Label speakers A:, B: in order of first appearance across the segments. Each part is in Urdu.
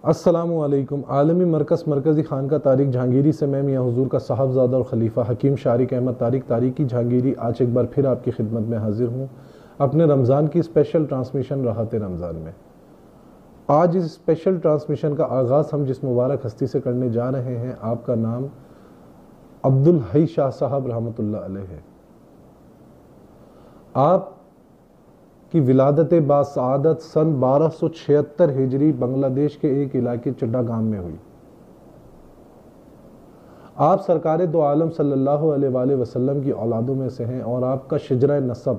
A: السلام علیکم۔ عالمی مرکزی خانقاہ طارق جہانگیری سے میں میاں حضور کا صاحبزادہ اور خلیفہ حکیم شارق احمد طارق طارقی جہانگیری آج ایک بار پھر آپ کی خدمت میں حاضر ہوں اپنے رمضان کی اسپیشل ٹرانسمیشن راحت رمضان میں۔ آج اس اسپیشل ٹرانسمیشن کا آغاز ہم جس مبارک ہستی سے کرنے جا رہے ہیں، آپ کا نام عبدالحی شاہ صاحب رحمۃ اللہ علیہ ہے۔ آپ کی ولادت باسعادت سن 1276 ہجری بنگلہ دیش کے ایک علاقے چڈا گام میں ہوئی۔ آپ سرکار دو عالم صلی اللہ علیہ وآلہ وسلم کی اولادوں میں سے ہیں اور آپ کا شجرہ نسب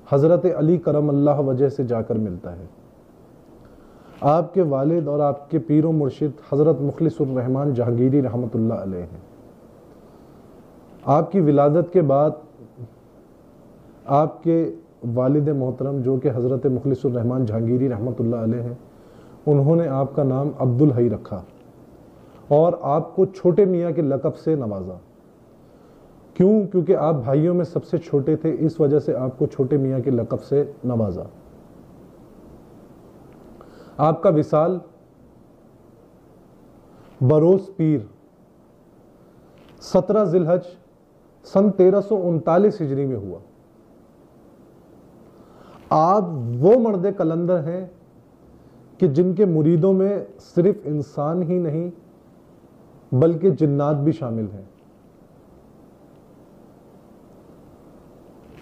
A: حضرت علی کرم اللہ وجہ سے جا کر ملتا ہے۔ آپ کے والد اور آپ کے پیر و مرشد حضرت مخلص الرحمن جہانگیری رحمۃ اللہ علیہ ہیں۔ آپ کی ولادت کے بعد آپ کے والد محترم جو کہ حضرت مخلص الرحمن جہانگیری رحمۃ اللہ علیہ ہیں، انہوں نے آپ کا نام عبدالحی رکھا اور آپ کو چھوٹے میاں کے لقب سے نوازا۔ کیونکہ آپ بھائیوں میں سب سے چھوٹے تھے، اس وجہ سے آپ کو چھوٹے میاں کے لقب سے نوازا۔ آپ کا وصال بروز پیر 17 ذی الحج سن 1339 ہجری میں ہوا۔ آپ وہ مرد کلندر ہیں کہ جن کے مریدوں میں صرف انسان ہی نہیں بلکہ جنات بھی شامل ہیں۔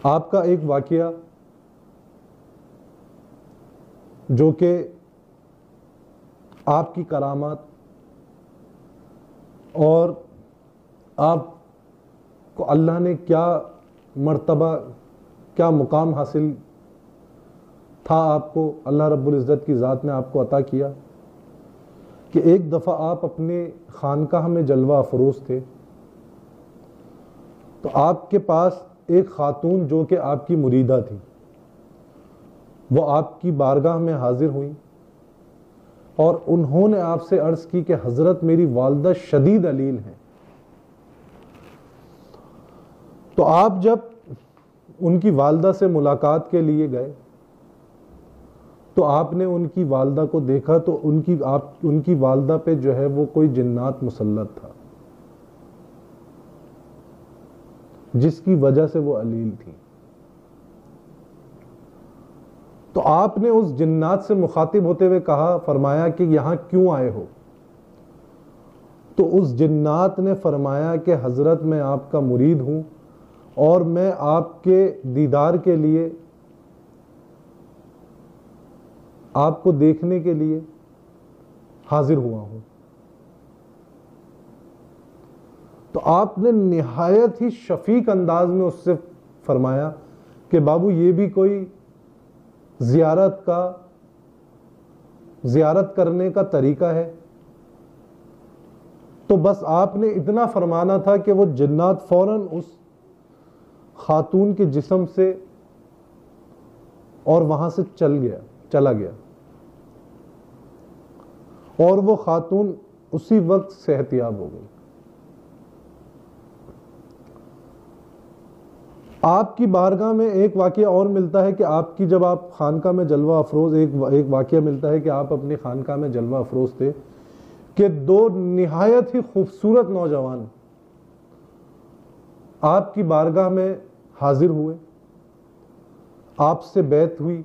A: آپ کا ایک واقعہ جو کہ آپ کی کرامات اور آپ کو اللہ نے کیا مرتبہ کیا مقام حاصل تھا، آپ کو اللہ رب العزت کی ذات نے آپ کو عطا کیا کہ ایک دفعہ آپ اپنے خانقاہ میں جلوہ افروز تھے، تو آپ کے پاس ایک خاتون جو کہ آپ کی مریدہ تھی، وہ آپ کی بارگاہ میں حاضر ہوئی اور انہوں نے آپ سے عرض کی کہ حضرت میری والدہ شدید علیل ہیں۔ تو آپ جب ان کی والدہ سے ملاقات کے لیے گئے تو آپ نے ان کی والدہ کو دیکھا تو ان کی والدہ پہ جو ہے وہ کوئی جنات مسلط تھا، جس کی وجہ سے وہ علیل تھی۔ تو آپ نے اس جنات سے مخاطب ہوتے ہوئے کہا، فرمایا کہ یہاں کیوں آئے ہو؟ تو اس جنات نے فرمایا کہ حضرت میں آپ کا مرید ہوں اور میں آپ کے دیدار کے لیے، آپ کو دیکھنے کے لیے حاضر ہوا ہوں۔ تو آپ نے نہایت ہی شفیق انداز میں اس سے فرمایا کہ بابو یہ بھی کوئی زیارت کرنے کا طریقہ ہے؟ تو بس آپ نے اتنا فرمانا تھا کہ وہ جنات فوراً اس خاتون کے جسم سے اور وہاں سے چلا گیا اور وہ خاتون اسی وقت صحتیاب ہو گئی۔ آپ کی بارگاہ میں ایک واقعہ اور ملتا ہے کہ آپ کی جب آپ خانقاہ میں جلوہ افروز ایک واقعہ ملتا ہے کہ آپ اپنی خانقاہ میں جلوہ افروز تھے کہ دو نہایت ہی خوبصورت نوجوان آپ کی بارگاہ میں حاضر ہوئے، آپ سے بیعت ہوئی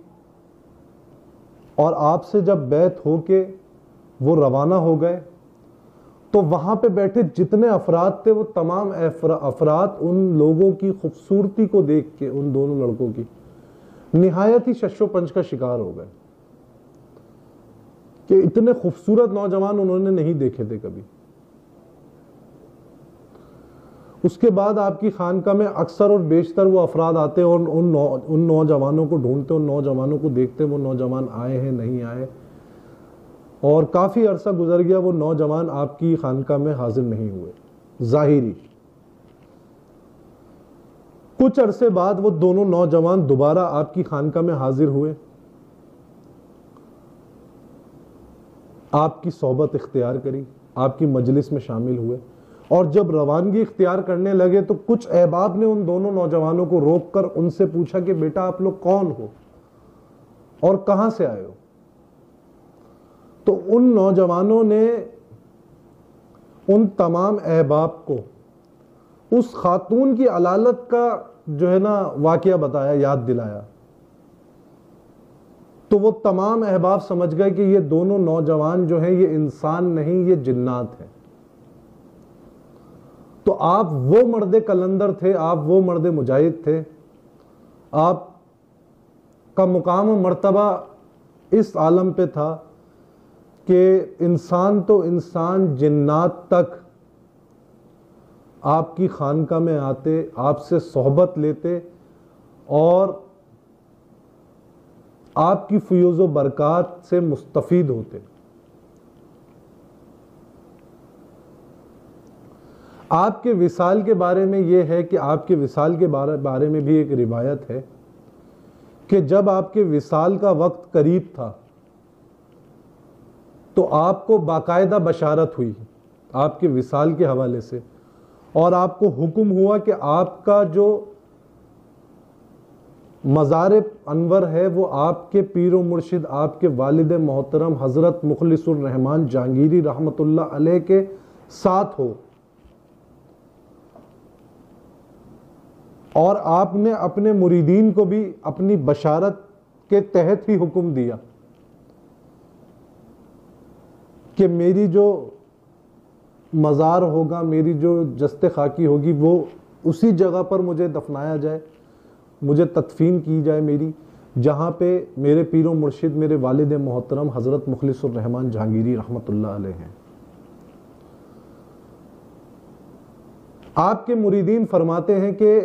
A: اور آپ سے جب بیعت ہو کے وہ روانہ ہو گئے تو وہاں پہ بیٹھے جتنے افراد تھے وہ تمام افراد ان لوگوں کی خوبصورتی کو دیکھ کے، ان دونوں لڑکوں کی نہایت ہی شش و پنج کا شکار ہو گئے کہ اتنے خوبصورت نوجوان انہوں نے نہیں دیکھے تھے کبھی۔ اس کے بعد آپ کی خانقاہ میں اکثر اور بیشتر وہ افراد آتے اور ان نوجوانوں کو ڈھونڈتے، ان نوجوانوں کو دیکھتے وہ نوجوان آئے ہیں نہیں آئے، اور کافی عرصہ گزر گیا وہ نوجوان آپ کی خانقاہ میں حاضر نہیں ہوئے ظاہری۔ کچھ عرصے بعد وہ دونوں نوجوان دوبارہ آپ کی خانقاہ میں حاضر ہوئے، آپ کی صحبت اختیار کری، آپ کی مجلس میں شامل ہوئے، اور جب روانگی اختیار کرنے لگے تو کچھ احباب نے ان دونوں نوجوانوں کو روک کر ان سے پوچھا کہ بیٹا آپ لوگ کون ہو اور کہاں سے آئے ہو؟ تو ان نوجوانوں نے ان تمام احباب کو اس خاتون کی علالت کا جو ہے نا واقعہ بتایا، یاد دلایا، تو وہ تمام احباب سمجھ گئے کہ یہ دونوں نوجوان جو ہیں یہ انسان نہیں، یہ جنات ہیں۔ تو آپ وہ مرد کلندر تھے، آپ وہ مرد مجاہد تھے، آپ کا مقام و مرتبہ اس عالم پہ تھا کہ انسان تو انسان، جنات تک آپ کی خانقاہ میں آتے، آپ سے صحبت لیتے اور آپ کی فیوز و برکات سے مستفید ہوتے۔ آپ کے وصال کے بارے میں یہ ہے کہ آپ کے وصال کے بارے میں بھی ایک روایت ہے کہ جب آپ کے وصال کا وقت قریب تھا تو آپ کو باقاعدہ بشارت ہوئی آپ کے وصال کے حوالے سے، اور آپ کو حکم ہوا کہ آپ کا جو مزار انور ہے وہ آپ کے پیر و مرشد، آپ کے والد محترم حضرت مخلص الرحمان جہانگیری رحمت اللہ علیہ کے ساتھ ہو، اور آپ نے اپنے مریدین کو بھی اپنی بشارت کے تحت ہی حکم دیا کہ میری جو مزار ہوگا، میری جو جست خاکی ہوگی، وہ اسی جگہ پر مجھے دفنایا جائے، مجھے تدفین کی جائے میری، جہاں پہ میرے پیر و مرشد، میرے والد محترم حضرت مخلص الرحمان جہانگیری رحمت اللہ علیہ ہیں۔ آپ کے مریدین فرماتے ہیں کہ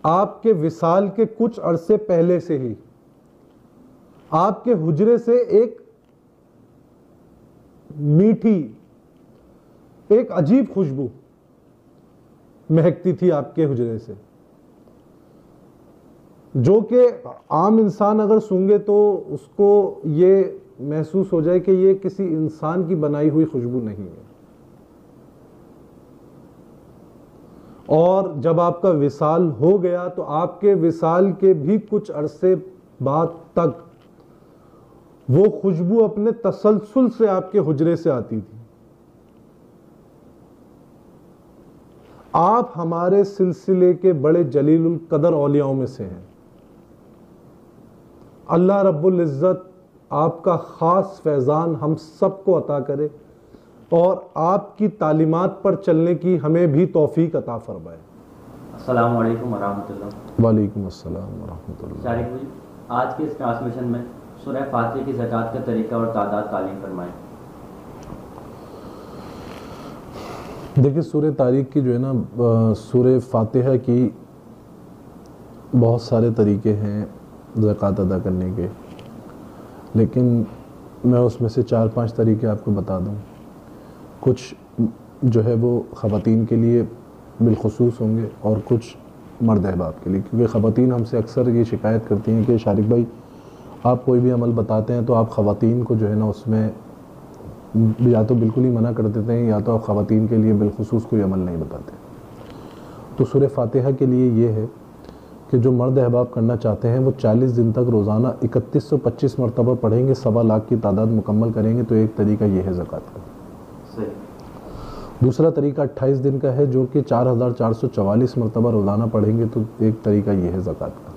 A: آپ کے وصال کے کچھ عرصے پہلے سے ہی آپ کے حجرے سے ایک میٹھی، ایک عجیب خوشبو مہکتی تھی آپ کے حجرے سے، جو کہ عام انسان اگر سونگے تو اس کو یہ محسوس ہو جائے کہ یہ کسی انسان کی بنائی ہوئی خوشبو نہیں ہے۔ اور جب آپ کا وصال ہو گیا تو آپ کے وصال کے بھی کچھ عرصے بعد تک وہ خوشبو اپنے تسلسل سے آپ کے حجرے سے آتی تھی۔ آپ ہمارے سلسلے کے بڑے جلیل القدر اولیاؤں میں سے ہیں۔ اللہ رب العزت آپ کا خاص فیضان ہم سب کو عطا کرے اور آپ کی تعلیمات پر چلنے کی ہمیں بھی توفیق عطا فرمائے۔
B: السلام علیکم ورحمۃ اللہ۔
A: وعلیکم السلام ورحمۃ اللہ۔
B: شارق بھائی، آج کے اس ٹرانسمیشن میں سورہ فاتحہ کی زکوٰۃ کا طریقہ اور تعداد تعلیم فرمائیں۔
A: دیکھیں، سورہ طارق کی جو ہے نا، سورہ فاتحہ کی بہت سارے طریقے ہیں زکوٰۃ ادا کرنے کے، لیکن میں اس میں سے 4-5 طریقے آپ کو بتا دوں۔ کچھ جو ہے وہ خواتین کے لیے بالخصوص ہوں گے اور کچھ مرد احباب کے لیے، کیونکہ خواتین ہم سے اکثر یہ شکایت کرتی ہیں کہ شارق بھائی آپ کوئی بھی عمل بتاتے ہیں تو آپ خواتین کو جو ہے نا اس میں یا تو بالکل ہی منع کر دیتے ہیں، یا تو آپ خواتین کے لیے بالخصوص کوئی عمل نہیں بتاتے۔ تو سورہ فاتحہ کے لیے یہ ہے کہ جو مرد احباب کرنا چاہتے ہیں وہ 40 دن تک روزانہ 3125 مرتبہ پڑھیں گے، 1.25 لاکھ کی تعداد مکمل کریں گے، تو ایک طریقہ یہ ہے زکوٰۃ کا۔ دوسرا طریقہ 28 دن کا ہے، جو کہ 4444 مرتبہ روزانہ پڑھیں گے، تو ایک طریقہ یہ ہے زکوٰۃ کا۔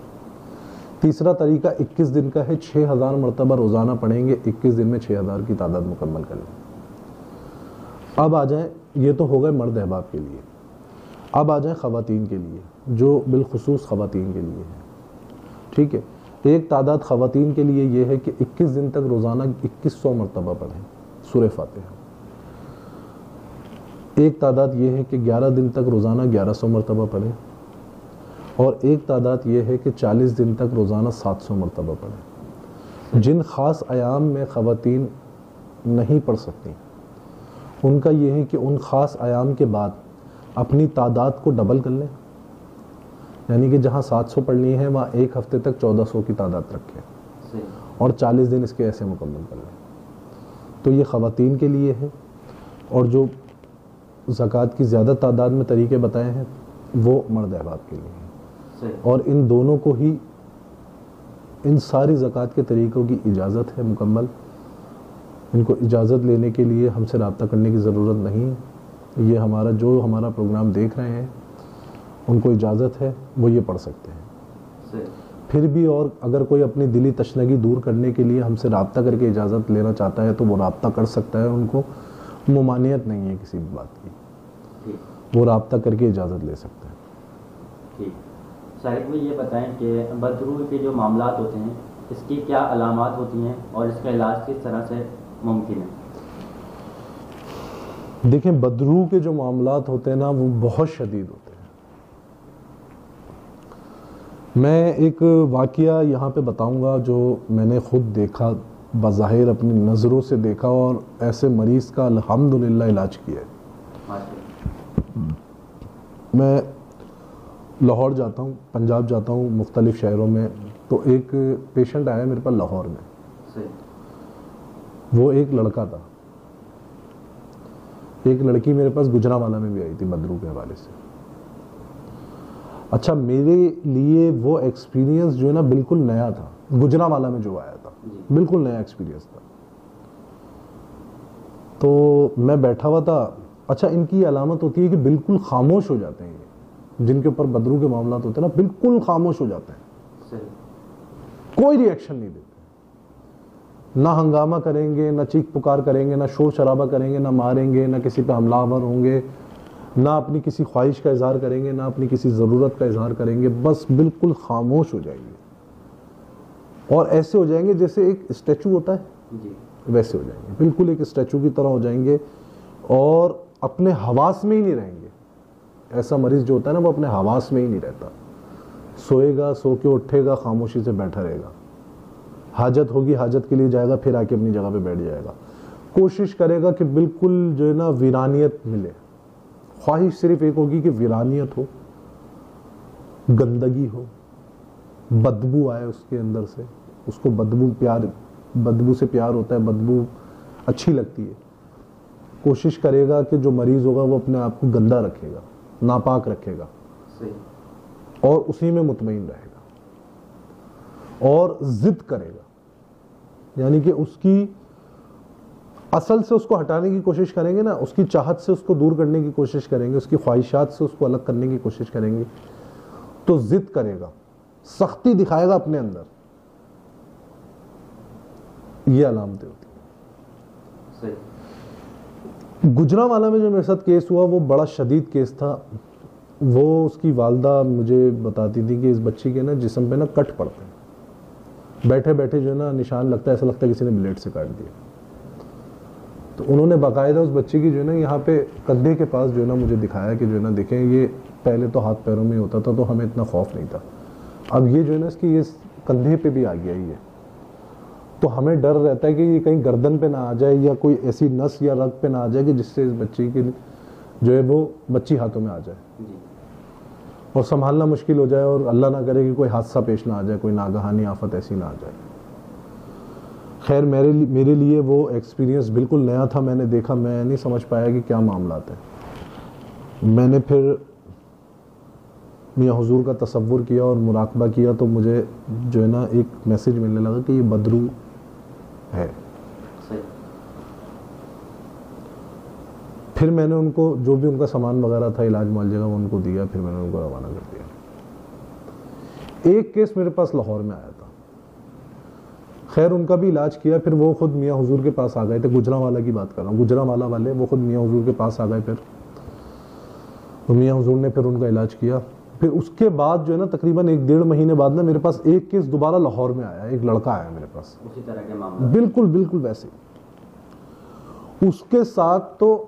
A: تیسرا طریقہ 21 دن کا ہے، 6000 مرتبہ روزانہ پڑھیں گے، 21 دن میں 6000 کی تعداد مکمل کر لیں۔ اب آ جائیں، یہ تو ہو گئے مرد احباب کے لیے، اب آ جائیں خواتین کے لیے، جو بالخصوص خواتین کے لیے ہے۔ ٹھیک ہے، ایک تعداد خواتین کے لیے یہ ہے کہ 21 دن تک روزانہ 2100 مرتبہ پڑھیں سورہ فاتحہ۔ ایک تعداد یہ ہے کہ 11 دن تک روزانہ 1100 مرتبہ پڑھیں، اور ایک تعداد یہ ہے کہ 40 دن تک روزانہ 700 مرتبہ پڑھیں۔ جن خاص ایام میں خواتین نہیں پڑھ سکتی، ان کا یہ ہے کہ ان خاص ایام کے بعد اپنی تعداد کو ڈبل کر لیں، یعنی کہ جہاں 700 پڑھنی ہے وہاں ایک ہفتے تک 1400 کی تعداد رکھیں، اور 40 دن اس کے ایسے مکمل کر لیں۔ تو یہ خواتین کے لیے ہے، اور جو زکوٰۃ کی زیادہ تعداد میں طریقے بتائے ہیں وہ مرد احباب کے لیے ہیں۔ اور ان دونوں کو ہی، ان ساری زکوٰۃ کے طریقوں کی اجازت ہے مکمل، ان کو اجازت لینے کے لیے ہم سے رابطہ کرنے کی ضرورت نہیں. یہ ہمارا پروگرام دیکھ رہے ہیں ان کو اجازت ہے, وہ یہ پڑھ سکتے ہیں. پھر بھی اور اگر کوئی اپنی دلی تشنگی دور کرنے کے لیے ہم سے رابطہ کر کے اجازت لینا چاہتا ہے تو وہ رابطہ کر سکتا ہے. ان کو ممانعت نہیں ہے کسی بھی بات کی, وہ رابطہ کر کے اجازت لے سکتے ہیں.
B: ٹھیک. شاہد بھائی یہ بتائیں کہ بدروح کے جو معاملات ہوتے ہیں اس کی کیا علامات ہوتی ہیں اور اس کا علاج کس طرح سے ممکن ہے؟
A: دیکھیں, بدروح کے جو معاملات ہوتے ہیں نا وہ بہت شدید ہوتے ہیں. میں ایک واقعہ یہاں پہ بتاؤں گا جو میں نے خود دیکھا, بظاہر اپنی نظروں سے دیکھا اور ایسے مریض کا الحمدللہ علاج کیا ہے. میں لاہور جاتا ہوں, پنجاب جاتا ہوں, مختلف شہروں میں, تو ایک پیشنٹ آیا میرے پاس لاہور میں. وہ ایک لڑکا تھا. ایک لڑکی میرے پاس گجرانوالہ میں بھی آئی تھی بدروح کے حوالے سے. اچھا, میرے لیے وہ ایکسپیرینس جو ہے نا بالکل نیا تھا. گجرانوالہ میں جو آیا تھا بالکل نیا ایکسپیرینس تھا. تو میں بیٹھا ہوا تھا. اچھا, ان کی علامت ہوتی ہے کہ بالکل خاموش ہو جاتے ہیں. جن کے اوپر بدروح کے معاملات ہوتے ہیں نا بالکل خاموش ہو جاتے ہیں, کوئی ری ایکشن نہیں دیتے. نہ ہنگامہ کریں گے, نہ چیخ پکار کریں گے, نہ شور شرابہ کریں گے, نہ ماریں گے, نہ کسی پہ حملہ آور ہوں گے, نہ اپنی کسی خواہش کا اظہار کریں گے, نہ اپنی کسی ضرورت کا اظہار کریں گے. بس بالکل خاموش ہو جائیں گے اور ایسے ہو جائیں گے جیسے ایک اسٹیچو ہوتا ہے ویسے ہو جائیں گے. بالکل ایک اسٹیچو کی طرح ہو جائیں گے اور اپنے حواس میں ہی نہیں رہیں گے. ایسا مریض جو ہوتا ہے نا وہ اپنے حواس میں ہی نہیں رہتا. سوئے گا, سو کے اٹھے گا, خاموشی سے بیٹھا رہے گا. حاجت ہوگی, حاجت کے لیے جائے گا, پھر آ کے اپنی جگہ پہ بیٹھ جائے گا. کوشش کرے گا کہ بالکل جو ہے نا ویرانیت ملے. خواہش صرف ایک ہوگی کہ ویرانیت ہو, گندگی ہو, بدبو آئے اس کے اندر سے. اس کو بدبو سے پیار ہوتا ہے, بدبو اچھی لگتی ہے. کوشش کرے گا کہ جو مریض ہوگا وہ اپنے آپ کو گندا رکھے گا, ناپاک رکھے گا اور اسی میں مطمئن رہے گا اور ضد کرے گا. یعنی کہ اس کی اصل سے اس کو ہٹانے کی کوشش کریں گے نا, اس کی چاہت سے اس کو دور کرنے کی کوشش کریں گے, اس کی خواہشات سے اس کو الگ کرنے کی کوشش کریں گے, تو ضد کرے گا, سختی دکھائے گا اپنے اندر. یہ علامتیں ہوتی ہیں. گجرانوالہ میں جو میرے ساتھ کیس ہوا وہ بڑا شدید کیس تھا. وہ اس کی والدہ مجھے بتاتی تھی کہ اس بچی کے نا جسم پہ نا کٹ پڑتے ہیں, بیٹھے بیٹھے جو ہے نا نشان لگتا ہے, ایسا لگتا ہے کسی نے بلیڈ سے کاٹ دیا. تو انہوں نے باقاعدہ اس بچی کی جو ہے نا یہاں پہ کندھے کے پاس جو ہے نا مجھے دکھایا کہ جو ہے نا دیکھیں, یہ پہلے تو ہاتھ پیروں میں ہوتا تھا تو ہمیں اتنا خوف نہیں تھا, اب یہ جو ہے نا اس کی یہ کندھے پہ بھی آ گیا ہی ہے. تو ہمیں ڈر رہتا ہے کہ یہ کہیں گردن پہ نہ آ جائے یا کوئی ایسی نس یا رگ پہ نہ آ جائے کہ جس سے اس بچی کی جو ہے وہ بچی ہاتھوں میں آ جائے اور سنبھالنا مشکل ہو جائے, اور اللہ نہ کرے کہ کوئی حادثہ پیش نہ آ جائے, کوئی ناگہانی آفت ایسی نہ آ جائے. خیر میرے لیے وہ ایکسپیرینس بالکل نیا تھا. میں نے دیکھا, میں نہیں سمجھ پایا کہ کیا معاملات ہیں. میں نے پھر میاں حضور کا تصور کیا اور مراقبہ کیا تو مجھے جو ہے نا ایک میسج ملنے لگا کہ یہ بدروح ہے. پھر میں نے ان کو جو بھی ان کا سامان وغیرہ تھا, علاج معالجے کا, وہ ان کو دیا. پھر میں نے ان کو روانہ کر دیا. ایک کیس میرے پاس لاہور میں آیا تھا. خیر ان کا بھی علاج کیا. پھر وہ خود میاں حضور کے پاس آ گئے تھے. گجرانوالہ کی بات کر رہا ہوں, گجرانوالہ والے وہ خود میاں حضور کے پاس آ گئے. پھر میاں حضور نے پھر ان کا علاج کیا. پھر اس کے بعد جو ہے نا تقریباً 1-1.5 مہینے بعد نا میرے پاس ایک کیس دوبارہ لاہور میں آیا. ایک لڑکا آیا میرے پاس
B: اسی طرح کے معاملات,
A: بالکل ویسے. اس کے ساتھ تو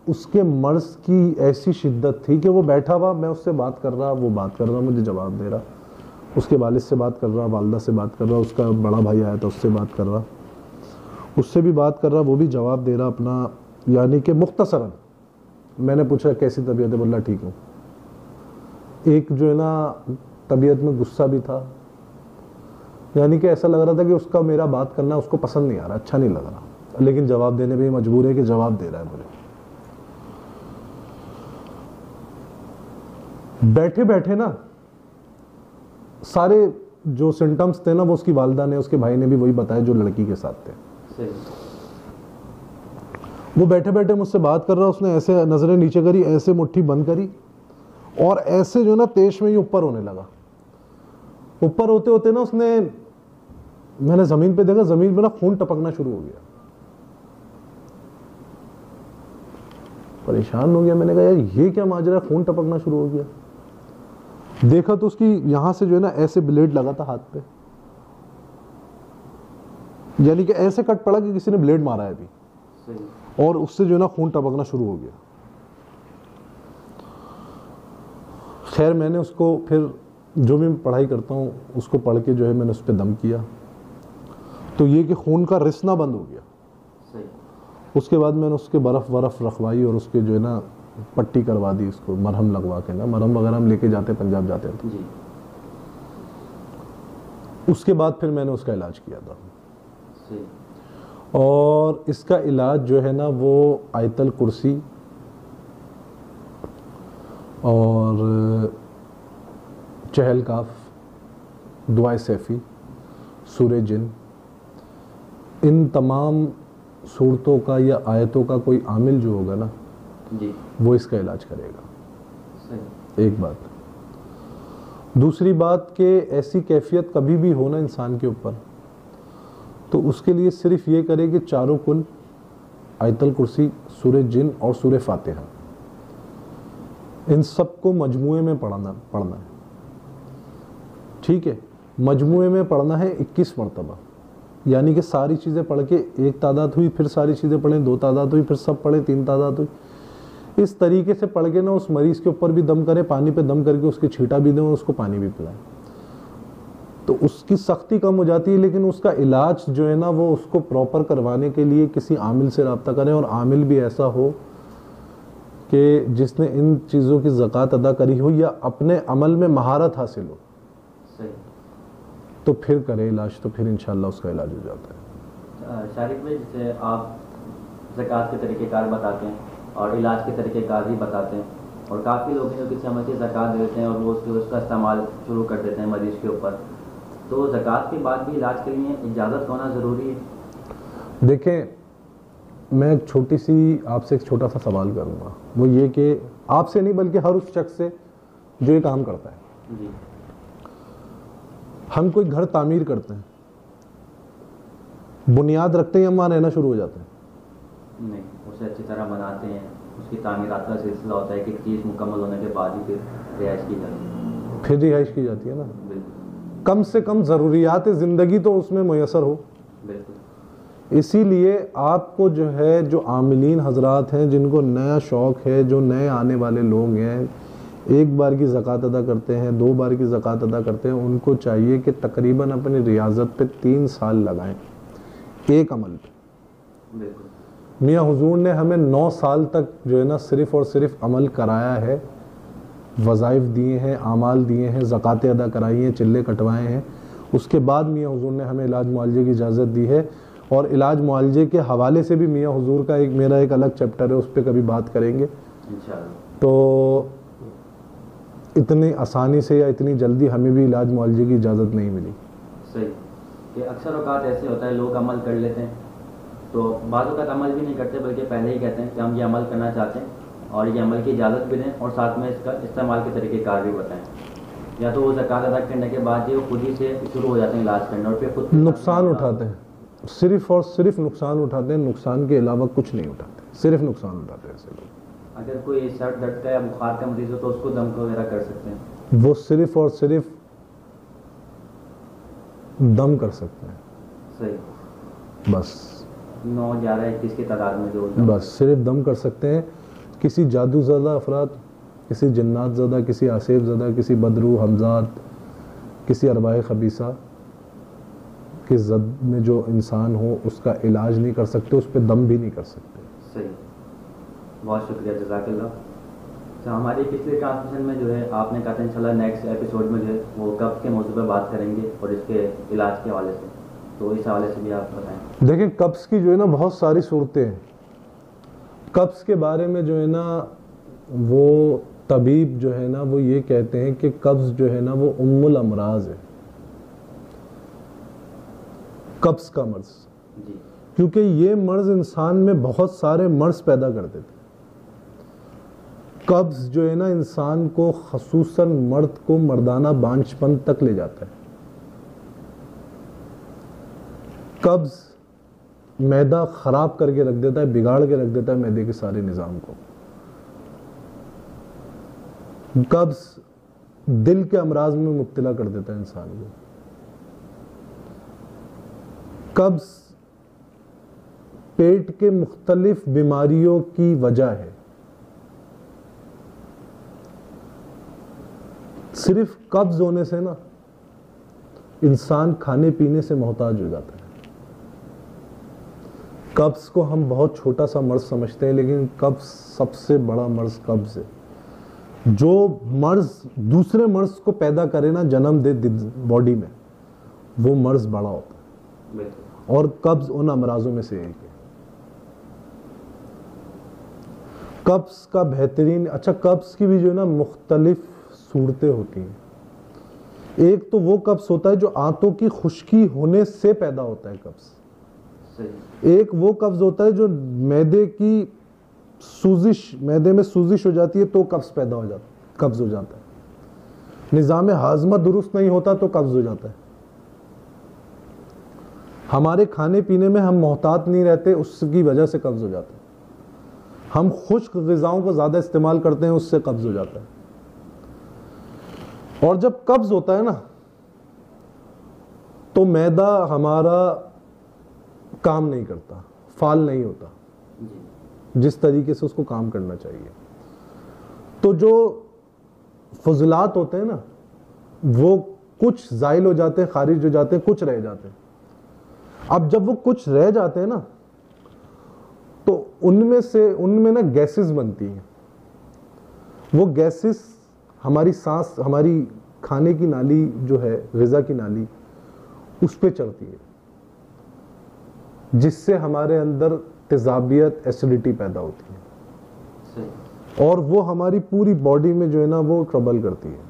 A: اس کے مرض کی ایسی شدت تھی کہ وہ بیٹھا ہوا, میں اس سے بات کر رہا, وہ بات کر رہا, مجھے جواب دے رہا. اس کے والد سے بات کر رہا, والدہ سے بات کر رہا, اس کا بڑا بھائی آیا تھا اس سے بات کر رہا, اس سے بھی بات کر رہا, وہ بھی جواب دے رہا اپنا. یعنی کہ مختصراً میں نے پوچھا کیسی طبیعت ہے, بولا ٹھیک ہوں. ایک جو ہے نا طبیعت میں غصہ بھی تھا. یعنی کہ ایسا لگ رہا تھا کہ اس کا میرا بات کرنا اس کو پسند نہیں آ رہا, اچھا نہیں لگ رہا, لیکن جواب دینے پہ مجبور ہے کہ جواب دے رہا ہے. مجھے بیٹھے بیٹھے نا سارے جو سمٹمز تھے نا وہ اس کی والدہ نے, اس کے بھائی نے بھی وہی بتایا جو لڑکی کے ساتھ تھے. وہ بیٹھے بیٹھے مجھ سے بات کر رہا، اس نے ایسے نظریں نیچے کری، ایسے مٹھی بند کری اور ایسے جو نا تیش میں یہ اوپر ہونے لگا. اوپر ہوتے ہوتے نا میں نے زمین پہ دیکھا، زمین پہ نا خون ٹپکنا شروع ہو گیا. پریشان ہو گیا. میں نے کہا یار یہ کیا ماجرا ہے، خون ٹپکنا شروع ہو گیا. دیکھا تو اس کی یہاں سے جو ہے نا ایسے بلیڈ لگا تھا ہاتھ پہ، یعنی کہ ایسے کٹ پڑا کہ کسی نے بلیڈ مارا ہے ابھی، اور اس سے جو ہے نا خون ٹپکنا شروع ہو گیا. خیر میں نے اس کو پھر جو بھی پڑھائی کرتا ہوں اس کو پڑھ کے جو ہے میں نے اس پہ دم کیا، تو یہ کہ خون کا رسنا بند ہو گیا. اس کے بعد میں نے اس کے برف رکھوائی اور اس کے جو ہے نا پٹی کروا دی، اس کو مرہم لگوا کے نا، مرہم وغیرہ ہم لے کے جاتے پنجاب جاتے ہیں تو اس کے بعد پھر میں نے اس کا علاج کیا تھا. اور اس کا علاج جو ہے نا وہ آیت الکرسی اور چہل کاف، دعائے سیفی، سورہ جن، ان تمام صورتوں کا یا آیتوں کا کوئی عامل جو ہوگا نا وہ اس کا علاج کرے گا. ایک بات. دوسری بات کہ ایسی کیفیت کبھی بھی ہونا انسان کے اوپر، تو اس کے لیے صرف یہ کرے کہ چاروں کل، آیت الکرسی، سورہ جن اور سورہ فاتحہ، ان سب کو مجموعے میں پڑھنا ہے. ٹھیک ہے، مجموعے میں پڑھنا ہے 21 مرتبہ، یعنی کہ ساری چیزیں پڑھ کے ایک تعداد ہوئی، پھر ساری چیزیں پڑھیں 2 تعداد ہوئی، پھر سب پڑھیں 3 تعداد ہوئی. اس طریقے سے پڑھ کے نا اس مریض کے اوپر بھی دم کرے، پانی پہ دم کر کے اس کے چھیٹا بھی دیں اور اس کو پانی بھی پلائیں، تو اس کی سختی کم ہو جاتی ہے. لیکن اس کا علاج جو ہے نا وہ اس کو پراپر کروانے کے لیے کسی عامل سے رابطہ کریں، اور عامل بھی ایسا ہو کہ جس نے ان چیزوں کی زکوٰۃ ادا کری ہو یا اپنے عمل میں مہارت حاصل ہو، تو پھر کرے علاج، تو پھر انشاءاللہ اس کا علاج ہو جاتا ہے.
B: شارق بھائی، جیسے آپ زکوٰۃ کے طریقہ کار بتاتے ہیں اور علاج کے طریقہ کار بھی بتاتے ہیں، اور کافی لوگ ہیں جو کسی عمل کی زکوٰۃ دیتے ہیں اور وہ اس کا استعمال شروع کر دیتے ہیں مریض کے اوپر، تو زکوٰۃ کے بعد بھی علاج کے لیے اجازت ہونا ضروری ہے؟
A: دیکھیں، میں ایک چھوٹی سی آپ سے ایک چھوٹا سا سوال کروں گا، وہ یہ کہ آپ سے نہیں بلکہ ہر اس شخص سے جو یہ کام کرتا ہے. ہم کوئی گھر تعمیر کرتے ہیں، بنیاد رکھتے ہیں ہم وہاں رہنا شروع ہو جاتے ہیں؟
B: نہیں، اسے اچھی طرح بناتے ہیں، اس کی تعمیرات کا سلسلہ ہوتا ہے کہ چیز مکمل ہونے کے بعد ہی پھر رہائش کی جاتی ہے.
A: پھر رہائش کی جاتی ہے نا. کم سے کم ضروریات زندگی تو اس میں میسر ہو. اسی لیے آپ کو جو ہے، جو عاملین حضرات ہیں جن کو نیا شوق ہے، جو نئے آنے والے لوگ ہیں، ایک بار کی زکوٰۃ ادا کرتے ہیں، 2 بار کی زکوٰۃ ادا کرتے ہیں، ان کو چاہیے کہ تقریباً اپنی ریاضت پہ 3 سال لگائیں ایک عمل پہ. میاں حضور نے ہمیں 9 سال تک جو ہے نا صرف اور صرف عمل کرایا ہے، وظائف دیے ہیں، اعمال دیے ہیں، زکوٰۃیں ادا کرائی ہیں، چلے کٹوائے ہیں. اس کے بعد میاں حضور نے ہمیں علاج معالجے کی اجازت دی ہے، اور علاج معالجے کے حوالے سے بھی میاں حضور کا میرا ایک الگ چیپٹر ہے، اس پہ کبھی بات کریں گے. تو اتنی آسانی سے یا اتنی جلدی ہمیں بھی علاج معالجے کی اجازت نہیں ملی.
B: صحیح، کہ اکثر اوقات ایسے ہوتا ہے لوگ عمل کر لیتے ہیں تو بعض اوقات عمل بھی نہیں کرتے، بلکہ پہلے ہی کہتے ہیں کہ ہم یہ عمل کرنا چاہتے ہیں اور یہ عمل کی اجازت بھی دیں، اور ساتھ میں اس کا استعمال کے طریقہ کار بھی بتائیں. یا تو وہ زکوٰۃ ادا کرنے کے بعد وہ خود ہی سے شروع ہو جاتے ہیں علاج کرنا، اور پھر خود
A: نقصان اٹھاتے ہیں، صرف اور صرف نقصان اٹھاتے ہیں، نقصان کے علاوہ کچھ نہیں اٹھاتے، صرف نقصان اٹھاتے ہیں ایسے لوگ.
B: اگر کوئی سر درد کا یا بخار کا مریض ہو تو اس کو دم وغیرہ کر سکتے ہیں؟
A: وہ صرف اور صرف دم کر سکتے ہیں.
B: صحیح،
A: بس
B: 9، 11، 21 کی تعداد میں جو
A: بس صرف دم کر سکتے ہیں. کسی جادو زدہ افراد، کسی جنات زدہ، کسی آصف زدہ، کسی بدروح ہمزاد، کسی ارواح خبیثہ کے زد میں جو انسان ہو اس کا علاج نہیں کر سکتے، اس پہ دم بھی نہیں کر سکتے.
B: صحیح، بہت شکریہ، جزاک اللہ. تو ہماری پچھلی ٹرانسمیشن میں جو ہے آپ نے کہا تھا انشاءاللہ نیکسٹ ایپیسوڈ میں جو ہے وہ قبض کے موضوع پہ بات کریں گے اور اس کے علاج کے حوالے سے، تو اس حوالے سے بھی آپ بتائیں.
A: دیکھیں، قبض کی جو ہے نا بہت ساری صورتیں ہیں. قبض کے بارے میں جو ہے نا وہ طبیب جو ہے نا وہ یہ کہتے ہیں کہ قبض جو ہے نا وہ ام الامراض ہے. قبض کا مرض کیونکہ یہ مرض انسان میں بہت سارے مرض پیدا کر دیتے. قبض جو ہے نا انسان کو خصوصاً مرد کو مردانہ بانجھپن تک لے جاتا ہے. قبض معدہ خراب کر کے رکھ دیتا ہے, بگاڑ کے رکھ دیتا ہے معدے کے سارے نظام کو. قبض دل کے امراض میں مبتلا کر دیتا ہے انسان کو. قبض پیٹ کے مختلف بیماریوں کی وجہ ہے. صرف قبض ہونے سے نا انسان کھانے پینے سے محتاج ہو جاتا ہے. قبض کو ہم بہت چھوٹا سا مرض سمجھتے ہیں, لیکن قبض سب سے بڑا مرض قبض ہے. جو مرض دوسرے مرض کو پیدا کرے نا, جنم دے باڈی میں, وہ مرض بڑا ہوتا ہے. اور قبض ان امراضوں میں سے ایک ہے. قبض کا بہترین, اچھا قبض کی بھی جو ہے نا مختلف صورتیں ہوتی ہیں. ایک تو وہ قبض ہوتا ہے جو آنتوں کی خشکی ہونے سے پیدا ہوتا ہے قبض. ایک وہ قبض ہوتا ہے جو معدے کی سوزش, معدے میں سوزش ہو جاتی ہے تو قبض پیدا ہو جاتا ہے, قبض ہو جاتا ہے. نظام ہاضمہ درست نہیں ہوتا تو قبض ہو جاتا ہے. ہمارے کھانے پینے میں ہم محتاط نہیں رہتے, اس کی وجہ سے قبض ہو جاتا ہے. ہم خشک غذاؤں کو زیادہ استعمال کرتے ہیں, اس سے قبض ہو جاتا ہے. اور جب قبض ہوتا ہے نا تو معدہ ہمارا کام نہیں کرتا, فعال نہیں ہوتا جس طریقے سے اس کو کام کرنا چاہیے. تو جو فضلات ہوتے ہیں نا وہ کچھ زائل ہو جاتے ہیں, خارج ہو جاتے ہیں, کچھ رہ جاتے ہیں. اب جب وہ کچھ رہ جاتے ہیں نا تو ان میں نا گیسز بنتی ہیں. وہ گیسز ہماری سانس, ہماری کھانے کی نالی جو ہے, غذا کی نالی, اس پہ چڑھتی ہے, جس سے ہمارے اندر تیزابیت, ایسیڈیٹی پیدا ہوتی ہے. اور وہ ہماری پوری باڈی میں جو ہے نا وہ ٹربل کرتی ہے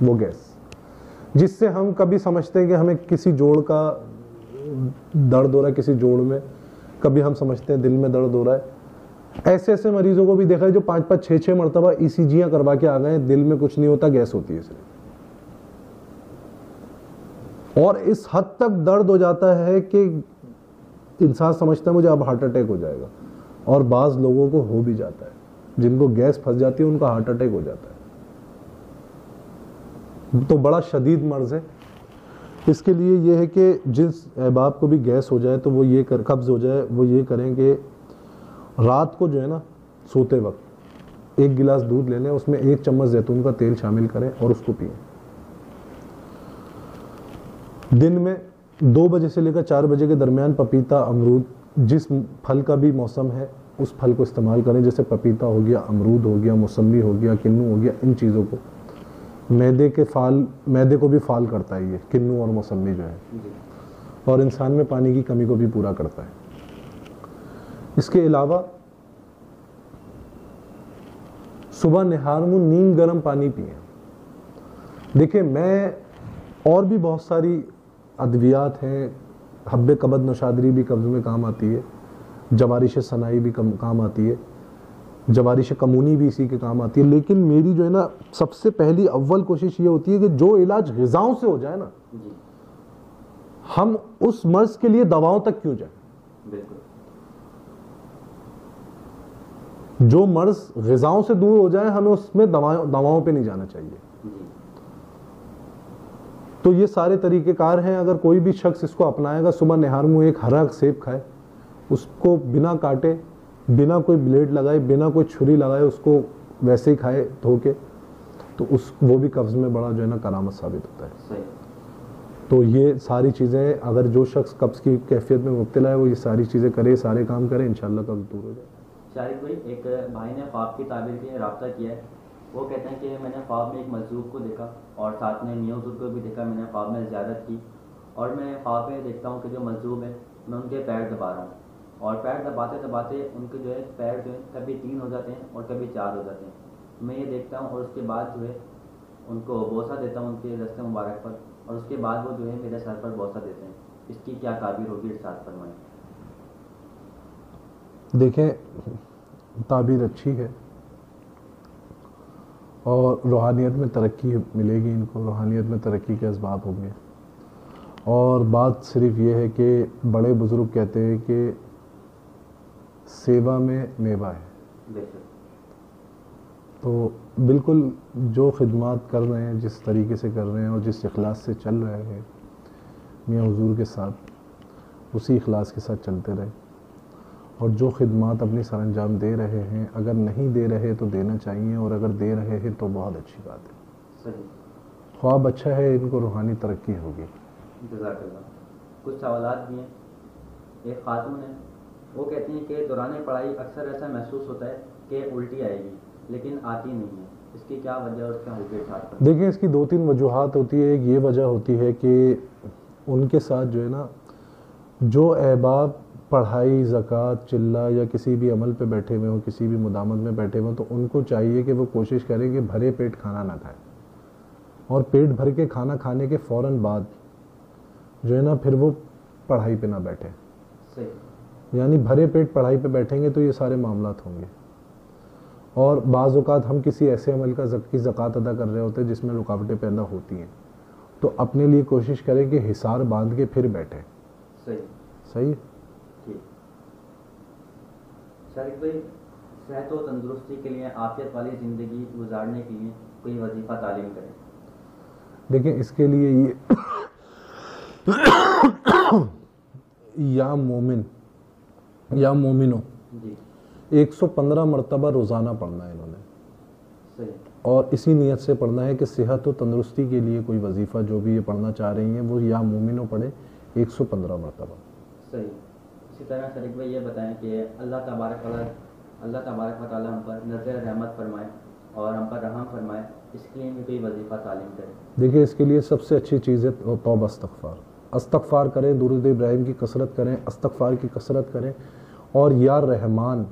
A: وہ گیس, جس سے ہم کبھی سمجھتے ہیں کہ ہمیں کسی جوڑ کا درد ہو رہا ہے, کسی جوڑ میں, کبھی ہم سمجھتے ہیں دل میں درد ہو رہا ہے. ایسے ایسے مریضوں کو بھی دیکھا ہے جو 5-5, 6-6 مرتبہ ای سی جیاں کروا کے آ گئے, دل میں کچھ نہیں ہوتا, گیس ہوتی ہے صرف. اور اس حد تک درد ہو جاتا ہے کہ انسان سمجھتا ہے مجھے اب ہارٹ اٹیک ہو جائے گا, اور بعض لوگوں کو ہو بھی جاتا ہے. جن کو گیس پھنس جاتی ہے ان کا ہارٹ اٹیک ہو جاتا ہے. تو بڑا شدید مرض ہے. اس کے لیے یہ ہے کہ جس احباب کو بھی گیس ہو جائے تو وہ یہ قبض ہو جائے, وہ یہ کریں کہ رات کو جو ہے نا سوتے وقت 1 گلاس دودھ لے لیں, اس میں 1 چمچ زیتون کا تیل شامل کریں اور اس کو پئیں. دن میں 2 بجے سے لے کر 4 بجے کے درمیان پپیتا, امرود, جس پھل کا بھی موسم ہے اس پھل کو استعمال کریں. جیسے پپیتا ہو گیا, امرود ہو گیا, موسمی ہو گیا, کنو ہو گیا. ان چیزوں کو معدے کو بھی فعال کرتا ہے یہ کنو اور موسمی جو ہے, اور انسان میں پانی کی کمی کو بھی پورا کرتا ہے. اس کے علاوہ صبح نہار منہ نیم گرم پانی پئیں. دیکھیں میں اور بھی بہت ساری ادویات ہیں, حب قبض نوشادری بھی قبض میں کام آتی ہے, جوارش سنائی بھی کام آتی ہے, جوارش کمونی بھی اسی کے کام آتی ہے. لیکن میری جو ہے نا سب سے پہلی اول کوشش یہ ہوتی ہے کہ جو علاج غذاؤں سے ہو جائے نا, ہم اس مرض کے لیے دواؤں تک کیوں جائیں. جو مرض غذاؤں سے دور ہو جائے ہمیں اس میں دواؤں پہ نہیں جانا چاہیے. تو یہ سارے طریقہ کار ہیں. اگر کوئی بھی شخص اس کو اپنائے گا, صبح نہار منہ 1 ہرا سیب کھائے, اس کو بنا کاٹے, بنا کوئی بلیڈ لگائے, بنا کوئی چھری لگائے, اس کو ویسے ہی کھائے دھو کے, تو وہ بھی قبض میں بڑا جو ہے نا کرامت ثابت ہوتا ہے. تو یہ ساری چیزیں اگر جو شخص قبض کی کیفیت میں مبتلا ہے وہ یہ ساری چیزیں کرے, سارے کام کرے, انشاءاللہ قبض دور ہو جائے.
B: شارق بھائی, ایک بھائی نے خواب کی تعبیر کے لیے رابطہ کیا ہے. وہ کہتے ہیں کہ میں نے خواب میں ایک مجذوب کو دیکھا اور ساتھ میں نیو حضور کو بھی دیکھا. میں نے خواب میں زیارت کی اور میں خواب میں دیکھتا ہوں کہ جو مجذوب ہے میں ان کے پیر دبا رہا ہوں, اور پیر دباتے دباتے ان کے جو ہے پیر جو ہے کبھی 3 ہو جاتے ہیں اور کبھی 4 ہو جاتے ہیں. میں یہ دیکھتا ہوں اور اس کے بعد جو ہے ان کو بوسہ دیتا ہوں ان کے دست مبارک پر, اور اس کے بعد وہ جو ہے میرے سر پر بوسہ دیتے ہیں. اس کی کیا تعبیر ہوگی, ارشاد فرمائیں.
A: دیکھیں تعبیر اچھی ہے اور روحانیت میں ترقی ملے گی ان کو، روحانیت میں ترقی کے اسباب ہوں گے. اور بات صرف یہ ہے کہ بڑے بزرگ کہتے ہیں کہ سیوا میں میوہ ہے.
B: بے شک.
A: تو بالکل جو خدمات کر رہے ہیں، جس طریقے سے کر رہے ہیں اور جس اخلاص سے چل رہے ہیں میاں حضور کے ساتھ، اسی اخلاص کے ساتھ چلتے رہے. اور جو خدمات اپنی سر انجام دے رہے ہیں، اگر نہیں دے رہے تو دینا چاہیے، اور اگر دے رہے ہیں تو بہت اچھی بات ہے.
B: صحیح.
A: خواب اچھا ہے، ان کو روحانی ترقی ہوگی.
B: جزاک اللہ. کچھ سوالات بھی ہیں. ایک خاتون ہے، وہ کہتی ہیں کہ دوران پڑھائی اکثر ایسا محسوس ہوتا ہے کہ الٹی آئے گی لیکن آتی نہیں ہے، اس کی کیا وجہ اور اس کا حل کے ساتھ؟
A: دیکھیں اس کی 2-3 وجوہات ہوتی ہے. ایک یہ وجہ ہوتی ہے کہ ان کے ساتھ جو ہے نا، جو احباب پڑھائی، زکوٰۃ، چلہ یا کسی بھی عمل پہ بیٹھے ہوئے ہوں، کسی بھی مدامت میں بیٹھے ہوئے ہوں، تو ان کو چاہیے کہ وہ کوشش کریں کہ بھرے پیٹ کھانا نہ کھائیں، اور پیٹ بھر کے کھانا کھانے کے فوراً بعد جو ہے نا پھر وہ پڑھائی پہ نہ بیٹھیں.
B: صحیح.
A: یعنی بھرے پیٹ پڑھائی پہ بیٹھیں گے تو یہ سارے معاملات ہوں گے. اور بعض اوقات ہم کسی ایسے عمل کی زکوٰۃ ادا کر رہے ہوتے ہیں جس میں رکاوٹیں پیدا ہوتی ہیں، تو اپنے لیے کوشش کریں کہ حصار باندھ کے پھر بیٹھیں.
B: صحیح.
A: صحیح.
B: ٹھیک. شارق بھائی، صحت و تندرستی کے لیے، عافیت والی زندگی گزارنے کے لیے کوئی وظیفہ تعلیم کریں؟
A: دیکھیں اس کے لیے یہ یا مومن یا مومنوں
B: جی
A: 115 مرتبہ روزانہ پڑھنا ہے انہوں نے.
B: صحیح.
A: اور اسی نیت سے پڑھنا ہے کہ صحت و تندرستی کے لیے کوئی وظیفہ جو بھی یہ پڑھنا چاہ رہی ہیں وہ یا مومنوں پڑھے 115 مرتبہ.
B: صحیح. اسی طرح شریک بھائی یہ بتائیں کہ اللہ تبارک و تعالیٰ ہم پر نظر رحمت فرمائے اور ہم پر رحم فرمائے، اس کے لیے بھی کوئی وظیفہ تعلیم کریں؟
A: دیکھیں اس کے لیے سب سے اچھی چیز ہے توبہ استغفار کریں، درود ابراہیم کی کثرت کریں، استغفار کی کثرت کریں، اور یا رحمان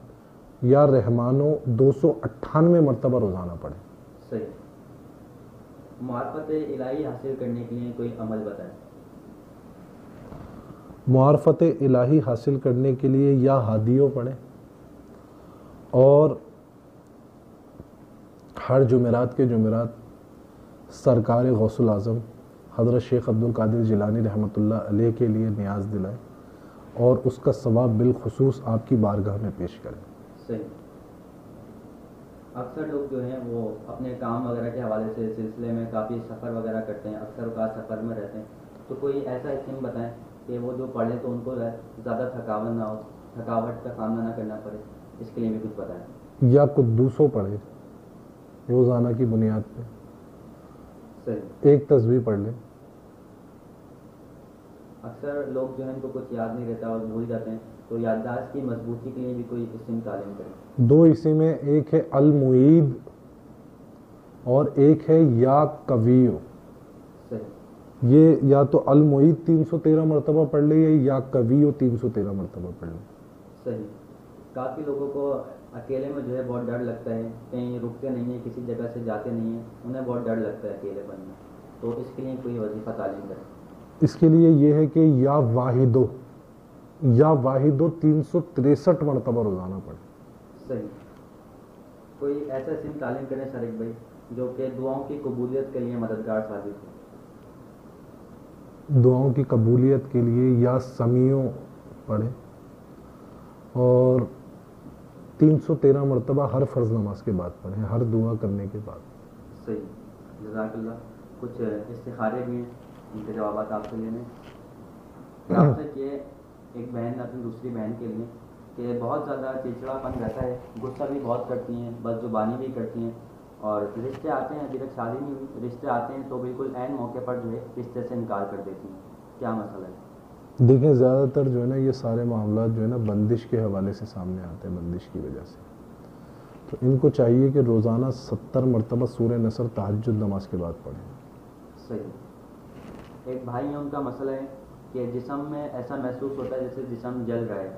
A: یا رحمانو 298 مرتبہ روزانہ پڑھیں.
B: صحیح. معرفت الہی حاصل کرنے کے لیے کوئی عمل بتائیں؟
A: معرفت الہی حاصل کرنے کے لیے یا ہادیوں پڑھیں، اور ہر جمعرات کے جمعرات سرکار غوث الاعظم حضرت شیخ عبد القادر جیلانی رحمۃ اللہ علیہ کے لیے نیاز دلائیں اور اس کا ثواب بالخصوص آپ کی بارگاہ میں پیش کریں.
B: صحیح. اکثر لوگ جو ہیں وہ اپنے کام وغیرہ کے حوالے سے سلسلے میں کافی سفر وغیرہ کرتے ہیں، اکثر اوقات سفر میں رہتے ہیں، تو کوئی ایسا اسکیم بتائیں کہ وہ جو پڑھیں تو ان کو زیادہ تھکاوٹ نہ ہو، تھکاوٹ کا سامنا نہ کرنا پڑے، اس کے لیے بھی کچھ بتائیں.
A: یا قدوسوں پڑھیں روزانہ کی بنیاد پہ.
B: صحیح.
A: ایک تسبیح پڑھ لیں.
B: اکثر لوگ جو ہیں ان کو کچھ یاد نہیں رہتا اور بھول جاتے ہیں، تو یادداشت کی مضبوطی کے لیے بھی کوئی اسم تعلیم کریں؟
A: 2 اسی میں، ایک ہے المعید اور ایک ہے یا قویو.
B: صحیح.
A: یہ یا تو المعید 313 مرتبہ پڑھ لیں یا قویو 313 مرتبہ پڑھ لیں.
B: صحیح. کافی لوگوں کو اکیلے میں جو ہے بہت ڈر لگتا ہے، کہیں رکتے نہیں ہیں، کسی جگہ سے جاتے نہیں ہیں، انہیں بہت ڈر لگتا ہے اکیلے پن میں، تو اس کے لیے کوئی وظیفہ تعلیم کریں؟
A: اس کے لیے یہ ہے کہ یا واحدو 363 مرتبہ روزانہ پڑھیں.
B: صحیح. کوئی ایسا اسم تعلیم کریں شریک بھائی جو کہ دعاؤں کی قبولیت کے لیے مددگار ثابت ہو؟
A: دعاؤں کی قبولیت کے لیے یا سمیعوں پڑھیں، اور 313 مرتبہ ہر فرض نماز کے بعد پڑھیں، ہر دعا کرنے کے بعد.
B: صحیح. جزاک اللہ. کچھ استخارے بھی ہیں، ان کے جوابات آپ سے لینے. آپ سے کہ ایک بہن نے اپنی دوسری بہن کے لیے کہ بہت زیادہ چڑچڑا پن رہتا ہے، غصہ بھی بہت کرتی ہیں، بد زبانی بھی کرتی ہیں، اور رشتے آتے ہیں، ابھی تک شادی نہیں ہوئی، رشتے آتے ہیں تو بالکل عین موقع پر جو ہے رشتے سے انکار کر دیتی ہیں. کیا مسئلہ ہے؟
A: دیکھیں زیادہ تر جو ہے نا یہ سارے معاملات جو ہے نا بندش کے حوالے سے سامنے آتے ہیں، بندش کی وجہ سے. تو ان کو چاہیے کہ روزانہ 70 مرتبہ سورہ نصر تہجد نماز کے بعد پڑھیں.
B: صحیح. ایک بھائی ہیں، ان کا مسئلہ ہے کہ جسم میں ایسا محسوس ہوتا ہے جیسے جسم جل رہا ہے،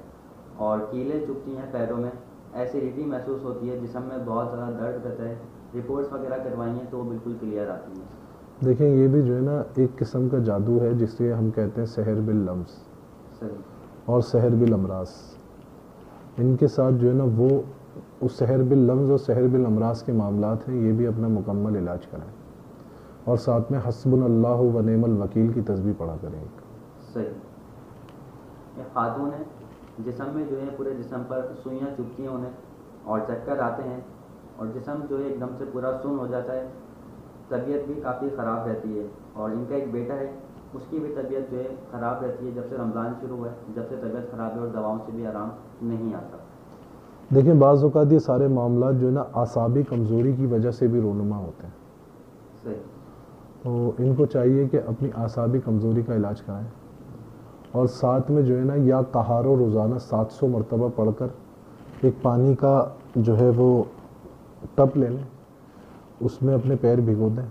B: اور کیلیں چبھتی ہیں پیروں میں، ایسیڈیٹی محسوس ہوتی ہے، جسم میں بہت زیادہ درد رہتا ہے، رپورٹس وغیرہ کروائی ہیں تو وہ بالکل کلیئر آتی ہیں.
A: دیکھیں یہ بھی جو ہے نا ایک قسم کا جادو ہے جس سے ہم کہتے ہیں سحر باللمس
B: صحیح.
A: اور سحر بالامراض. ان کے ساتھ جو ہے نا وہ اس سحر باللمز اور سحر بالامراض کے معاملات ہیں، یہ بھی اپنا مکمل علاج کرائیں، اور ساتھ میں حسبنا اللہ و نعم الوکیل کی تسبیح پڑھا کریں۔
B: صحیح۔ یہ خاتون ہے جسم میں جو ہے پورے جسم پر سوئیاں چبھتی ہیں انہیں اور چکر آتے ہیں اور جسم جو ہے ایک دم سے پورا سن ہو جاتا ہے، طبیعت بھی کافی خراب رہتی ہے، اور ان کا ایک بیٹا ہے اس کی بھی طبیعت جو ہے خراب رہتی ہے، جب سے رمضان شروع ہوا ہے جب سے طبیعت خراب ہے اور دواؤں سے بھی آرام نہیں آتا۔
A: دیکھیں بعض اوقات یہ سارے معاملات جو ہے نا اعصابی کمزوری کی وجہ سے بھی رونما ہوتے ہیں،
B: صحیح۔
A: تو ان کو چاہیے کہ اپنی اعصابی کمزوری کا علاج کرائیں، اور ساتھ میں جو ہے نا یا کہارو روزانہ 700 مرتبہ پڑھ کر ایک پانی کا جو ہے وہ ٹب لے لیں، اس میں اپنے پیر بھگو دیں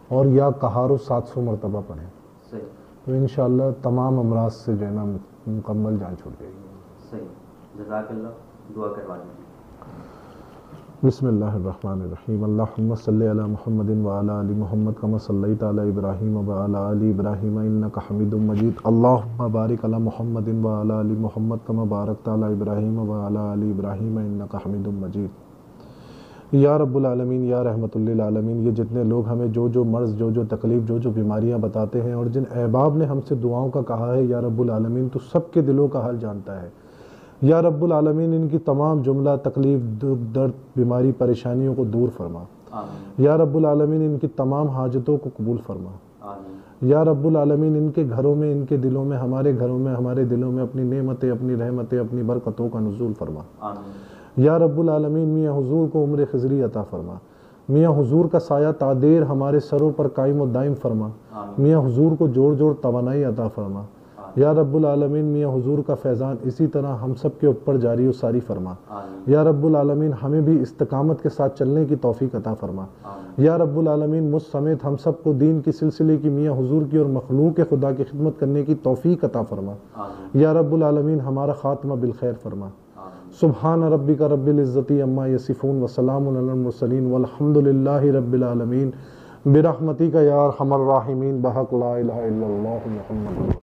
A: اور یا کہارو 700 مرتبہ پڑھیں،
B: صحیح۔
A: تو انشاءاللہ تمام امراض سے جو ہے نا مکمل جان چھوٹ جائے گی۔
B: صحیح، جزاک اللہ، دعا کروا دیجیے۔
A: بسم اللہ الرحمن الرحیم، اللہم صلی علی محمد وعلی آل محمد کما صلیت علی ابراہیم وعلی آل ابراہیم انک حمید مجید، اللہم بارک علی محمد وعلی آل محمد کما بارکت علی ابراہیم وعلی آل ابراہیم انک حمید مجید۔ یا رب العالمین، یا رحمت للعالمین، یہ جتنے لوگ ہمیں جو مرض، جو تکلیف، جو بیماریاں بتاتے ہیں، اور جن احباب نے ہم سے دعاؤں کا کہا ہے، یا رب العالمین تو سب کے دلوں کا حال جانتا ہے۔ یا رب العالمین ان کی تمام جملہ تکلیف، دکھ، درد، بیماری، پریشانیوں کو دور فرما۔
B: آمین۔
A: یا رب العالمین ان کی تمام حاجتوں کو قبول فرما۔
B: آمین۔
A: یا رب العالمین ان کے گھروں میں، ان کے دلوں میں، ہمارے گھروں میں، ہمارے دلوں میں اپنی نعمتیں، اپنی رحمتیں، اپنی برکتوں کا نزول فرما۔
B: آمین۔
A: یا رب العالمین میاں حضور کو عمر خضری عطا فرما، میاں حضور کا سایہ تعدیر ہمارے سروں پر قائم و دائم فرما،
B: آمین۔
A: میاں حضور کو جوڑ توانائی عطا فرما۔ یا رب العالمین میاں حضور کا فیضان اسی طرح ہم سب کے اوپر جاری و ساری فرما۔
B: آمین۔
A: یا رب العالمین ہمیں بھی استقامت کے ساتھ چلنے کی توفیق عطا فرما۔
B: آمین۔
A: یا رب العالمین مجھ سمیت ہم سب کو دین کی سلسلے کی، میاں حضور کی اور مخلوق خدا کی خدمت کرنے کی توفیق عطا فرما۔
B: آمین۔
A: یا رب العالمین ہمارا خاتمہ بالخیر فرما۔
B: آمین۔
A: سبحان ربک رب العزت عما یصفون وسلام علی المرسلین والحمد للہ رب العالمین، برحمتک یا ارحم الراحمین، بحق لا الہ الا اللہ محمد۔